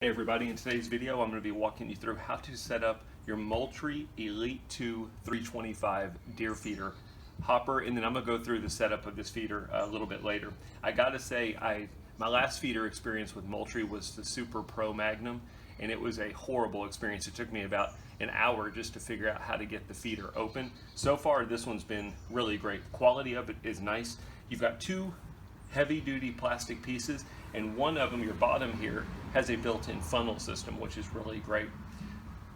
Hey everybody, in today's video I'm going to be walking you through how to set up your Moultrie Elite 2 325 deer feeder hopper, and then I'm going to go through the setup of this feeder a little bit later. I gotta say, my last feeder experience with Moultrie was the Super Pro Magnum, and it was a horrible experience. It took me about an hour just to figure out how to get the feeder open. So far this one's been really great. The quality of it is nice. You've got two heavy duty plastic pieces, and one of them, your bottom here, has a built-in funnel system, which is really great.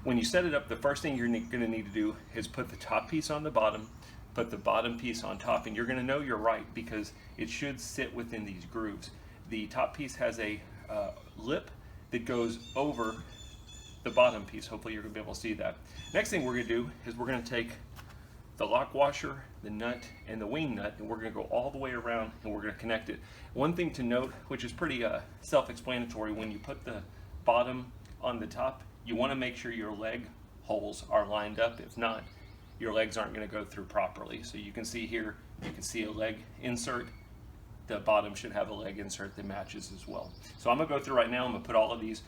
When you set it up, the first thing you're going to need to do is put the top piece on the bottom, put the bottom piece on top, and you're going to know you're right because it should sit within these grooves. The top piece has a lip that goes over the bottom piece. Hopefully you're going to be able to see that. Next thing we're going to do is we're going to take the lock washer, the nut, and the wing nut, and we're going to go all the way around and we're going to connect it. One thing to note, which is pretty self-explanatory, when you put the bottom on the top, you want to make sure your leg holes are lined up. If not, your legs aren't going to go through properly. So you can see here, you can see a leg insert. The bottom should have a leg insert that matches as well. So I'm going to go through right now. I'm going to put all of these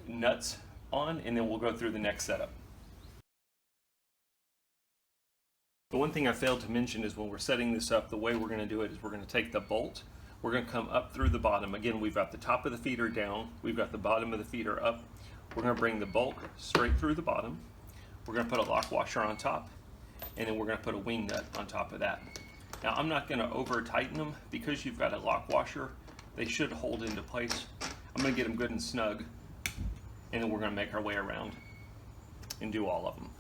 nuts on, and then we'll go through the next setup. The one thing I failed to mention is when we're setting this up, the way we're going to do it is we're going to take the bolt, we're going to come up through the bottom. Again, we've got the top of the feeder down, we've got the bottom of the feeder up. We're going to bring the bolt straight through the bottom. We're going to put a lock washer on top, and then we're going to put a wing nut on top of that. Now, I'm not going to over tighten them because you've got a lock washer. They should hold into place. I'm going to get them good and snug, and then we're going to make our way around and do all of them.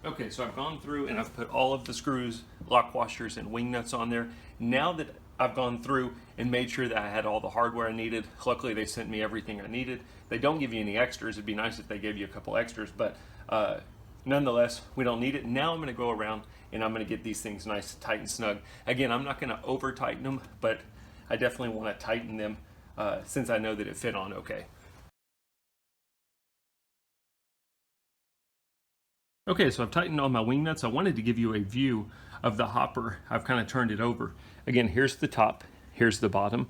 Okay, so I've gone through and I've put all of the screws, lock washers, and wing nuts on there. Now that I've gone through and made sure that I had all the hardware I needed, luckily they sent me everything I needed. They don't give you any extras. It'd be nice if they gave you a couple extras, but nonetheless, we don't need it. Now I'm going to go around and I'm going to get these things nice, tight, and snug. Again, I'm not going to over tighten them, but I definitely want to tighten them since I know that it fit on okay. Okay, so I've tightened all my wing nuts. I wanted to give you a view of the hopper. I've kind of turned it over. Again, here's the top, here's the bottom,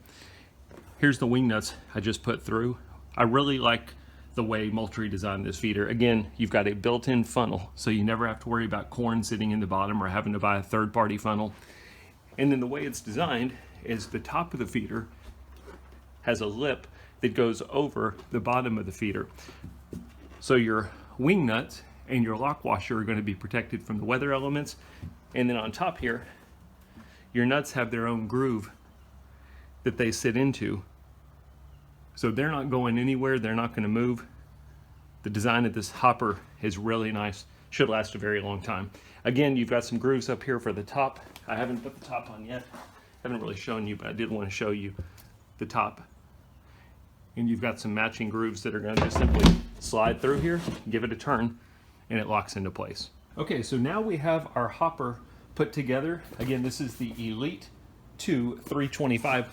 here's the wing nuts I just put through. I really like the way Moultrie designed this feeder. Again, you've got a built-in funnel, so you never have to worry about corn sitting in the bottom or having to buy a third-party funnel. And then the way it's designed is the top of the feeder has a lip that goes over the bottom of the feeder. So your wing nuts and your lock washer are going to be protected from the weather elements. And then on top here, your nuts have their own groove that they sit into. So they're not going anywhere, they're not going to move. The design of this hopper is really nice, should last a very long time. Again, you've got some grooves up here for the top. I haven't put the top on yet. I haven't really shown you, but I did want to show you the top. And you've got some matching grooves that are going to just simply slide through here, give it a turn, and it locks into place. Okay, so now we have our hopper put together. Again, this is the Elite 2 325.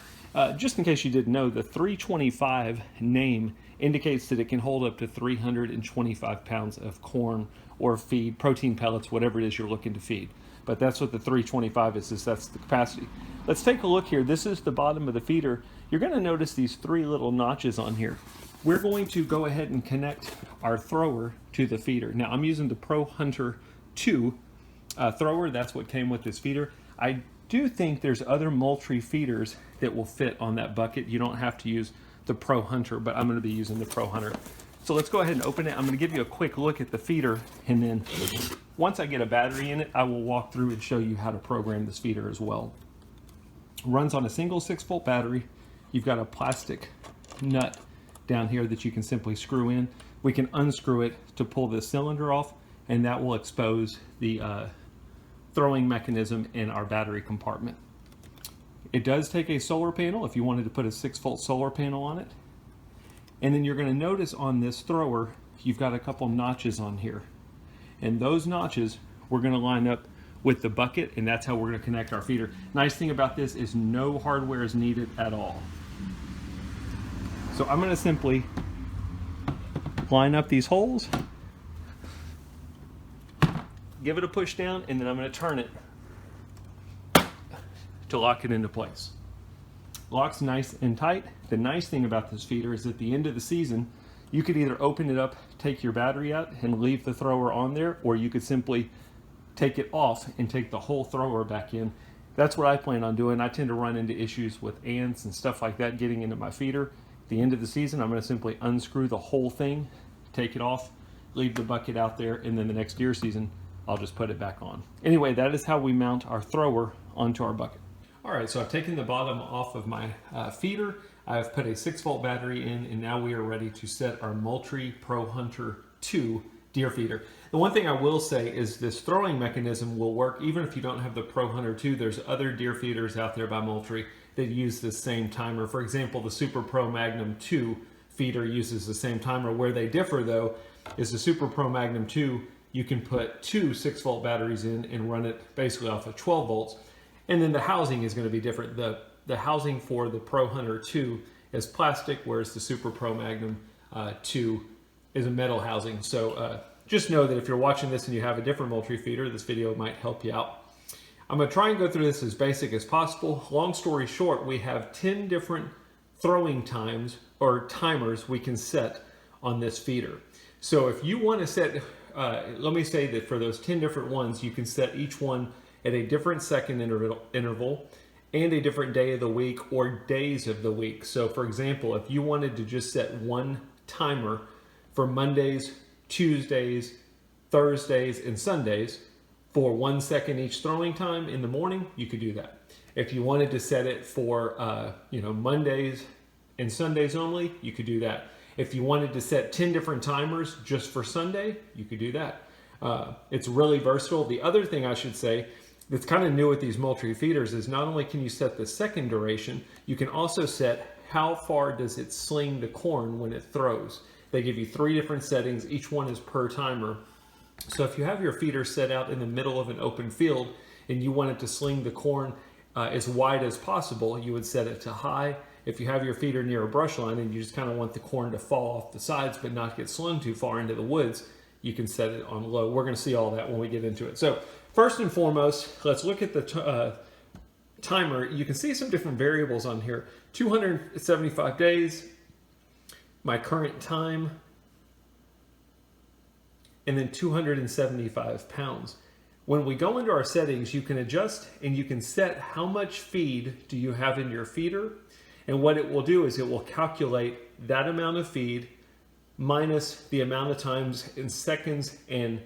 Just in case you didn't know, the 325 name indicates that it can hold up to 325 pounds of corn or feed, protein pellets, whatever it is you're looking to feed. But that's what the 325 is, that's the capacity. Let's take a look here. This is the bottom of the feeder. You're going to notice these three little notches on here. We're going to go ahead and connect our thrower to the feeder. Now I'm using the Pro Hunter 2 thrower. That's what came with this feeder. I do think there's other Moultrie feeders that will fit on that bucket. You don't have to use the Pro Hunter, but I'm going to be using the Pro Hunter. So let's go ahead and open it. I'm going to give you a quick look at the feeder, and then once I get a battery in it, I will walk through and show you how to program this feeder as well. It runs on a single 6-volt battery. You've got a plastic nut down here that you can simply screw in. We can unscrew it to pull the cylinder off, and that will expose the throwing mechanism in our battery compartment. It does take a solar panel if you wanted to put a 6-volt solar panel on it. And then you're going to notice on this thrower, you've got a couple notches on here. And those notches, we're gonna line up with the bucket, and that's how we're gonna connect our feeder. Nice thing about this is no hardware is needed at all. So I'm gonna simply line up these holes, give it a push down, and then I'm gonna turn it to lock it into place. Locks nice and tight. The nice thing about this feeder is at the end of the season, you could either open it up, take your battery out and leave the thrower on there, or you could simply take it off and take the whole thrower back in. That's what I plan on doing. I tend to run into issues with ants and stuff like that getting into my feeder. At the end of the season, I'm gonna simply unscrew the whole thing, take it off, leave the bucket out there, and then the next deer season, I'll just put it back on. Anyway, that is how we mount our thrower onto our bucket. All right, so I've taken the bottom off of my feeder. I've put a 6-volt battery in, and now we are ready to set our Moultrie Pro Hunter 2 deer feeder. The one thing I will say is this throwing mechanism will work even if you don't have the Pro Hunter 2. There's other deer feeders out there by Moultrie that use the same timer. For example, the Super Pro Magnum 2 feeder uses the same timer. Where they differ though is the Super Pro Magnum 2, you can put 2 6-volt batteries in and run it basically off of 12 volts. And then the housing is going to be different. The housing for the Pro Hunter 2 is plastic, whereas the Super Pro Magnum 2 is a metal housing. So just know that if you're watching this and you have a different Moultrie feeder, this video might help you out. I'm going to try and go through this as basic as possible. Long story short, we have 10 different throwing times or timers we can set on this feeder. So if you want to set, let me say that for those 10 different ones, you can set each one at a different second interval and a different day of the week or days of the week. So for example, if you wanted to just set one timer for Mondays, Tuesdays, Thursdays, and Sundays for 1 second each throwing time in the morning, you could do that. If you wanted to set it for Mondays and Sundays only, you could do that. If you wanted to set 10 different timers just for Sunday, you could do that. It's really versatile. The other thing I should say that's kind of new with these Moultrie feeders is not only can you set the second duration, you can also set how far does it sling the corn when it throws. They give you 3 different settings. Each one is per timer. So if you have your feeder set out in the middle of an open field and you want it to sling the corn as wide as possible, you would set it to high. If you have your feeder near a brush line and you just kind of want the corn to fall off the sides but not get slung too far into the woods, you can set it on low. We're going to see all that when we get into it. So first and foremost, let's look at the timer. You can see some different variables on here. 275 days, my current time, and then 275 pounds. When we go into our settings, you can adjust and you can set how much feed do you have in your feeder. And what it will do is it will calculate that amount of feed minus the amount of times in seconds and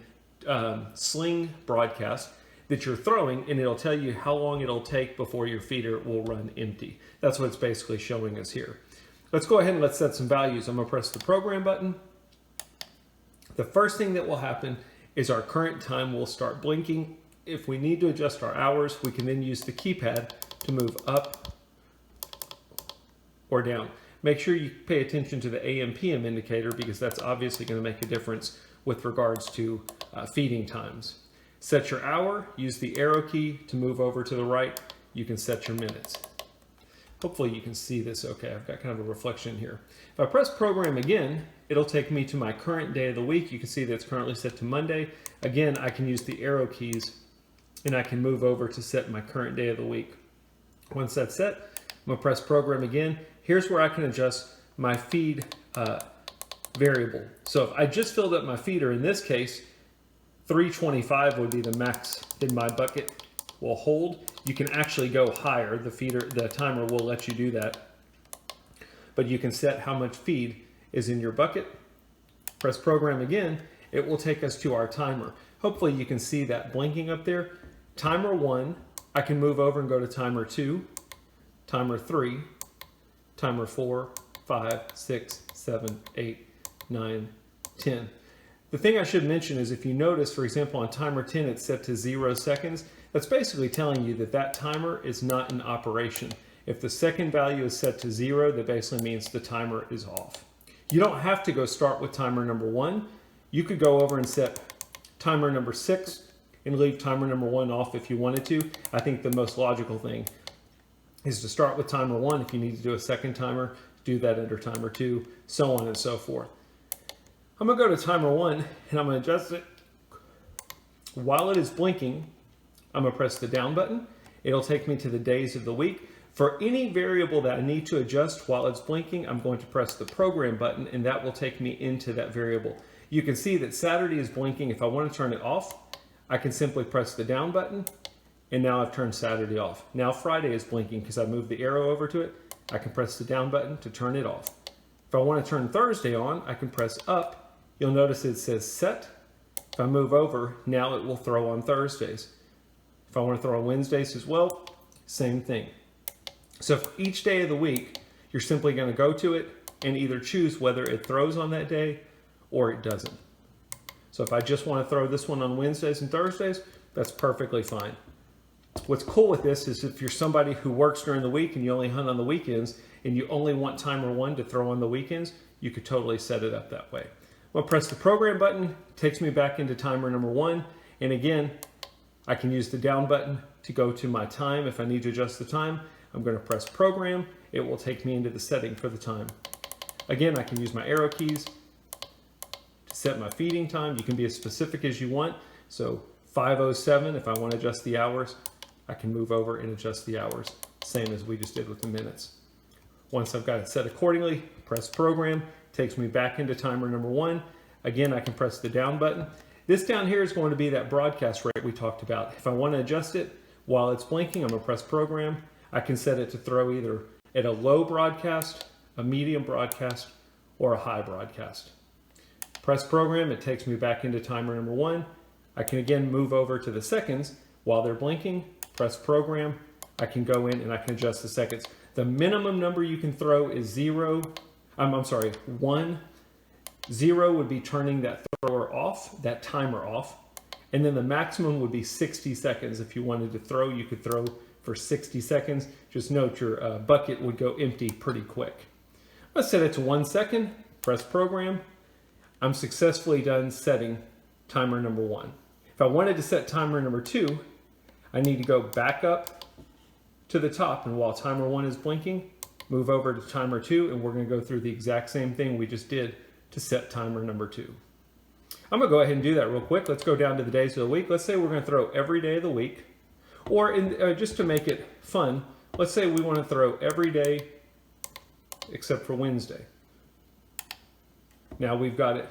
sling broadcast that you're throwing, and it'll tell you how long it'll take before your feeder will run empty. That's what it's basically showing us here. Let's go ahead and let's set some values. I'm gonna press the program button. The first thing that will happen is our current time will start blinking. If we need to adjust our hours, we can then use the keypad to move up or down. Make sure you pay attention to the AM/PM indicator because that's obviously going to make a difference with regards to feeding times. Set your hour, use the arrow key to move over to the right. You can set your minutes. Hopefully you can see this okay. I've got kind of a reflection here. If I press program again, it'll take me to my current day of the week. You can see that it's currently set to Monday. Again, I can use the arrow keys and I can move over to set my current day of the week. Once that's set, I'm gonna press program again. Here's where I can adjust my feed variable. So if I just filled up my feeder, in this case, 325 would be the max in my bucket will hold. You can actually go higher. The timer will let you do that. But you can set how much feed is in your bucket. Press program again. It will take us to our timer. Hopefully you can see that blinking up there. Timer 1, I can move over and go to timer 2, timer 3, timer 4, 5, 6, 7, 8, 9, 10. The thing I should mention is if you notice, for example, on timer 10, it's set to 0 seconds. That's basically telling you that that timer is not in operation. If the second value is set to 0, that basically means the timer is off. You don't have to go start with timer number 1. You could go over and set timer number 6 and leave timer number 1 off if you wanted to. I think the most logical thing is to start with timer 1. If you need to do a second timer, do that under timer 2, so on and so forth. I'm gonna go to timer 1 and I'm gonna adjust it. While it is blinking, I'm gonna press the down button. It'll take me to the days of the week. For any variable that I need to adjust while it's blinking, I'm going to press the program button and that will take me into that variable. You can see that Saturday is blinking. If I want to turn it off, I can simply press the down button and now I've turned Saturday off. Now Friday is blinking because I moved the arrow over to it. I can press the down button to turn it off. If I want to turn Thursday on, I can press up. You'll notice it says set. If I move over, now it will throw on Thursdays. If I want to throw on Wednesdays as well, same thing. So for each day of the week, you're simply going to go to it and either choose whether it throws on that day or it doesn't. So if I just want to throw this one on Wednesdays and Thursdays, that's perfectly fine. What's cool with this is if you're somebody who works during the week and you only hunt on the weekends and you only want timer 1 to throw on the weekends, you could totally set it up that way. I'm gonna press the program button, takes me back into timer number 1. And again, I can use the down button to go to my time if I need to adjust the time. I'm going to press program. It will take me into the setting for the time. Again, I can use my arrow keys to set my feeding time. You can be as specific as you want. So 5:07, if I want to adjust the hours, I can move over and adjust the hours, same as we just did with the minutes. Once I've got it set accordingly, press program, takes me back into timer number 1. Again, I can press the down button. This down here is going to be that broadcast rate we talked about. If I want to adjust it while it's blinking, I'm going to press program. I can set it to throw either at a low broadcast, a medium broadcast, or a high broadcast. Press program, it takes me back into timer number 1. I can again move over to the seconds while they're blinking, press program. I can go in and I can adjust the seconds. The minimum number you can throw is 1. 0 would be turning that thrower off, that timer off. And then the maximum would be 60 seconds. If you wanted to throw, you could throw for 60 seconds. Just note your bucket would go empty pretty quick. Let's set it to 1 second, press program. I'm successfully done setting timer number 1. If I wanted to set timer number 2, I need to go back up to the top, and while timer 1 is blinking, move over to timer 2, and we're going to go through the exact same thing we just did to set timer number 2. I'm going to go ahead and do that real quick. Let's go down to the days of the week. Let's say we're going to throw every day of the week, or just to make it fun, let's say we want to throw every day except for Wednesday. Now we've got it.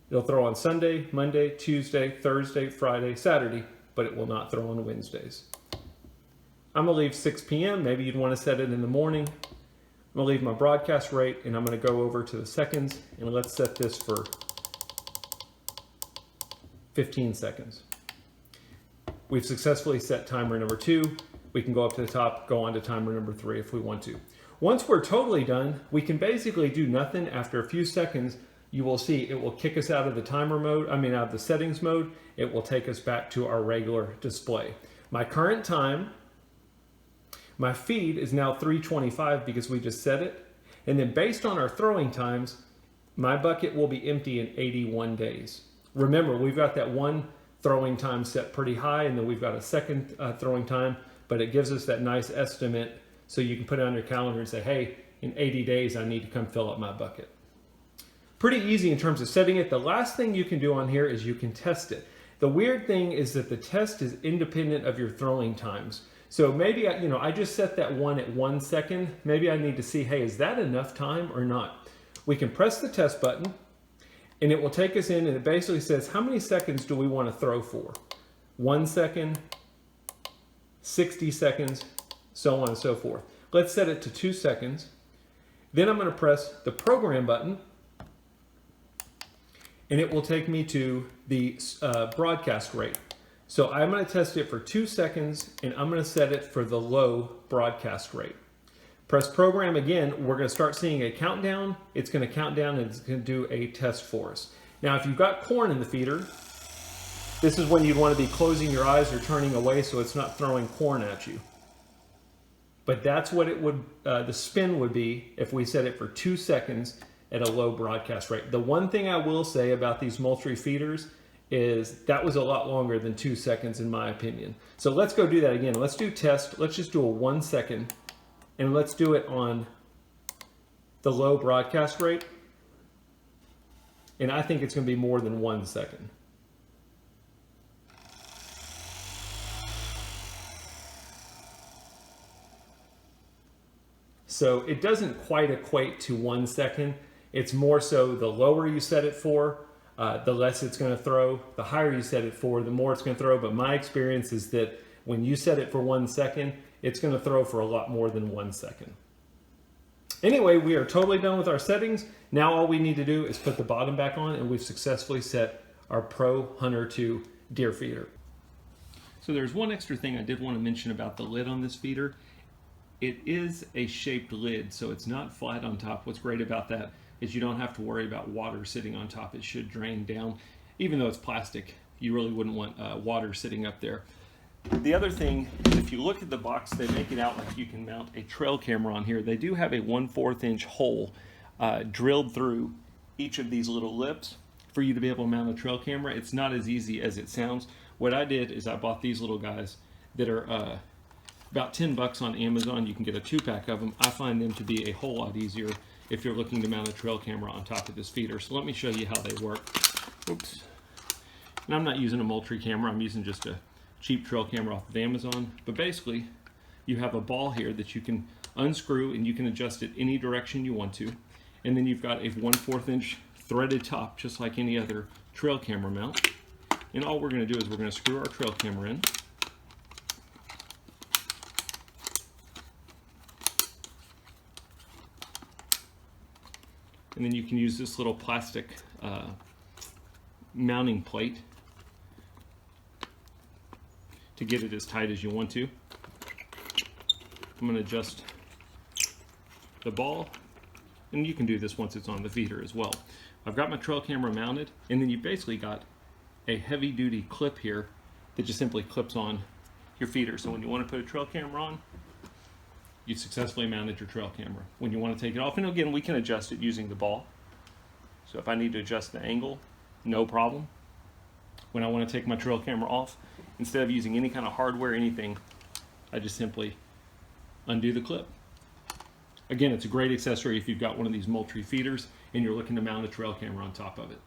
It'll throw on Sunday, Monday, Tuesday, Thursday, Friday, Saturday, but it will not throw on Wednesdays. I'm going to leave 6 p.m. Maybe you'd want to set it in the morning. I'm going to leave my broadcast rate, and I'm going to go over to the seconds, and let's set this for 15 seconds. We've successfully set timer number 2. We can go up to the top, go on to timer number 3 if we want to. Once we're totally done, we can basically do nothing. After a few seconds, you will see it will kick us out of the timer mode, out of the settings mode. It will take us back to our regular display. My current time, my feed is now 325 because we just set it. And then based on our throwing times, my bucket will be empty in 81 days. Remember, we've got that one throwing time set pretty high, and then we've got a second throwing time, but it gives us that nice estimate so you can put it on your calendar and say, hey, in 80 days, I need to come fill up my bucket. Pretty easy in terms of setting it. The last thing you can do on here is you can test it. The weird thing is that the test is independent of your throwing times. So maybe, I just set that one at 1 second. Maybe I need to see, hey, is that enough time or not? We can press the test button, and it will take us in, and it basically says, how many seconds do we want to throw for? 1 second, 60 seconds, so on and so forth. Let's set it to 2 seconds. Then I'm going to press the program button, and it will take me to the broadcast rate. So I'm going to test it for 2 seconds, and I'm going to set it for the low broadcast rate. Press program again. We're going to start seeing a countdown. It's going to count down, and it's going to do a test for us. Now, if you've got corn in the feeder, this is when you'd want to be closing your eyes or turning away so it's not throwing corn at you. But that's what it would, the spin would be if we set it for 2 seconds at a low broadcast rate. The one thing I will say about these Moultrie feeders is that was a lot longer than 2 seconds in my opinion. So let's go do that again. Let's do test. Let's just do a 1 second, and let's do it on the low broadcast rate. And I think it's going to be more than 1 second. So it doesn't quite equate to 1 second. It's more so the lower you set it for, the less it's going to throw. The higher you set it for, the more it's going to throw. But my experience is that when you set it for 1 second, it's going to throw for a lot more than 1 second. Anyway, we are totally done with our settings. Now all we need to do is put the bottom back on, and we've successfully set our Pro Hunter 2 deer feeder. So there's one extra thing I did want to mention about the lid on this feeder. It is a shaped lid, so it's not flat on top. What's great about that is you don't have to worry about water sitting on top. It should drain down. Even though it's plastic, you really wouldn't want water sitting up there. The other thing is, if you look at the box, they make it out like you can mount a trail camera on here. They do have a 1/4 inch hole drilled through each of these little lips for you to be able to mount a trail camera. It's not as easy as it sounds. What I did is I bought these little guys that are about 10 bucks on Amazon. You can get a 2-pack of them. I find them to be a whole lot easier if you're looking to mount a trail camera on top of this feeder. So let me show you how they work. Oops. And I'm not using a Moultrie camera. I'm using just a cheap trail camera off of Amazon. But basically, you have a ball here that you can unscrew, and you can adjust it any direction you want to. And then you've got a 1/4 inch threaded top, just like any other trail camera mount. And all we're going to do is we're going to screw our trail camera in. And then you can use this little plastic mounting plate to get it as tight as you want to. I'm going to adjust the ball, and you can do this once it's on the feeder as well. I've got my trail camera mounted, and then you've basically got a heavy-duty clip here that just simply clips on your feeder. So when you want to put a trail camera on, you've successfully mounted your trail camera. When you want to take it off, and again, we can adjust it using the ball. So if I need to adjust the angle, no problem. When I want to take my trail camera off, instead of using any kind of hardware, anything, I just simply undo the clip. Again, it's a great accessory if you've got one of these Moultrie feeders and you're looking to mount a trail camera on top of it.